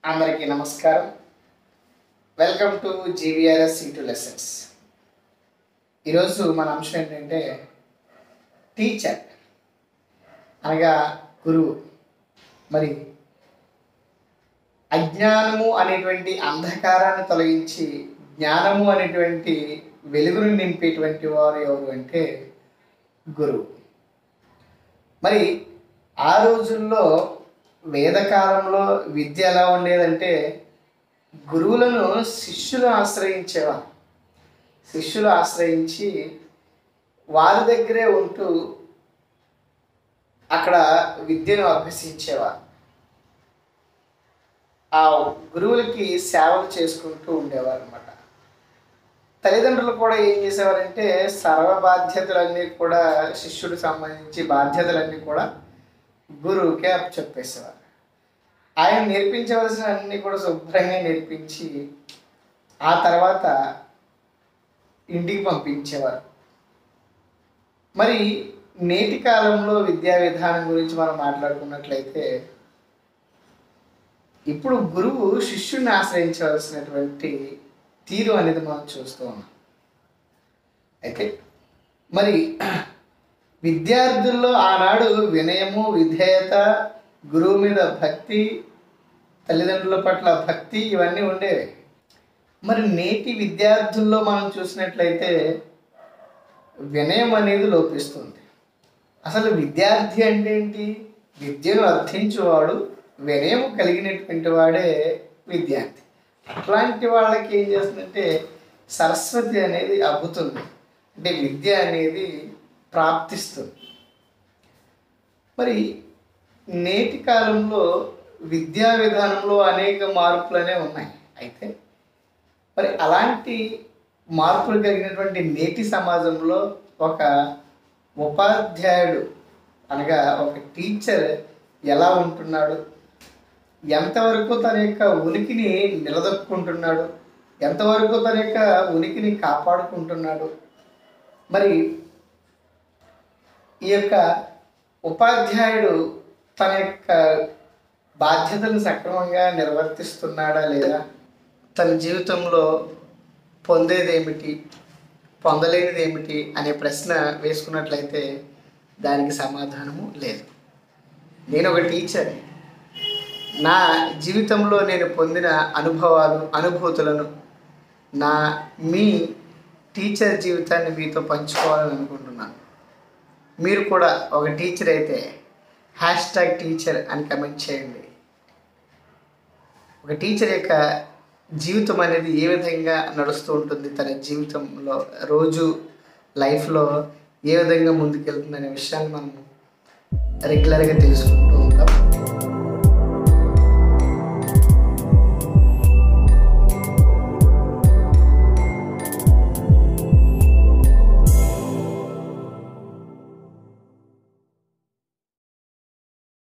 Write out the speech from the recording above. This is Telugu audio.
అందరికీ నమస్కారం. Welcome to జీవీఆర్ఎస్ C2 lessons. ఈరోజు మన అంశం ఏంటంటే టీచర్ అనగా గురువు. మరి అజ్ఞానము అనేటువంటి అంధకారాన్ని తొలగించి జ్ఞానము అనేటువంటి వెలుగును నింపేటువంటి వారు ఎవరు అంటే గురువు. మరి ఆ రోజుల్లో వేదకాలంలో విద్య ఎలా ఉండేదంటే గురువులను శిష్యులు ఆశ్రయించేవారు. శిష్యులు ఆశ్రయించి వారి దగ్గరే ఉంటూ అక్కడ విద్యను అభ్యసించేవారు. ఆ గురువులకి సేవలు చేసుకుంటూ ఉండేవారు అన్నమాట. తల్లిదండ్రులు కూడా ఏం చేసేవారంటే సర్వ బాధ్యతలన్నీ కూడా శిష్యుడికి సంబంధించి బాధ్యతలన్నీ కూడా గురువుకే అప్పచెప్పేసేవారు. ఆయన నేర్పించవలసిన అన్నీ కూడా శుభ్రంగా నేర్పించి ఆ తర్వాత ఇంటికి పంపించేవారు. మరి నేటి కాలంలో విద్యా విధానం గురించి మనం మాట్లాడుకున్నట్లయితే ఇప్పుడు గురువు శిష్యుడిని ఆశ్రయించవలసినటువంటి తీరు అనేది మనం చూస్తూ ఉన్నాం. అయితే మరి విద్యార్థుల్లో ఆనాడు వినయము, విధేయత, గురువు మీద భక్తి, తల్లిదండ్రుల పట్ల భక్తి ఇవన్నీ ఉండేవి. మరి నేటి విద్యార్థుల్లో మనం చూసినట్లయితే వినయం అనేది లోపిస్తుంది. అసలు విద్యార్థి అంటే ఏంటి? విద్యను అర్థించేవాడు, వినయం కలిగినటువంటి వాడే విద్యార్థి. అట్లాంటి వాళ్ళకి ఏం చేస్తుందంటే సరస్వతి అనేది అబ్బుతుంది, అంటే విద్య అనేది ప్రాప్తిస్తుంది. మరి నేటి కాలంలో విద్యా విధానంలో అనేక మార్పులనే ఉన్నాయి. అయితే మరి అలాంటి మార్పులు కలిగినటువంటి నేటి సమాజంలో ఒక ఉపాధ్యాయుడు అనగా ఒక టీచర్ ఎలా ఉంటున్నాడు, ఎంతవరకు తన యొక్క ఉనికిని నిలదొక్కుంటున్నాడు, ఎంతవరకు తన యొక్క ఉనికిని కాపాడుకుంటున్నాడు, మరి ఈ యొక్క ఉపాధ్యాయుడు తన యొక్క బాధ్యతలను సక్రమంగా నిర్వర్తిస్తున్నాడా లేదా, తన జీవితంలో పొందేది ఏమిటి, పొందలేనిది ఏమిటి అనే ప్రశ్న వేసుకున్నట్లయితే దానికి సమాధానము లేదు. నేను ఒక టీచర్, నా జీవితంలో నేను పొందిన అనుభూతులను మీ టీచర్ జీవితాన్ని మీతో పంచుకోవాలని అనుకుంటున్నాను. మీరు కూడా ఒక టీచర్ అయితే #టీచర్ అని కమెంట్ చేయండి. ఒక టీచర్ యొక్క జీవితం అనేది ఏ విధంగా నడుస్తూ ఉంటుంది, తన జీవితంలో రోజు లైఫ్లో ఏ విధంగా ముందుకెళ్తుంది అనే విషయాన్ని మనం రెగ్యులర్గా తెలుసుకుంటాం.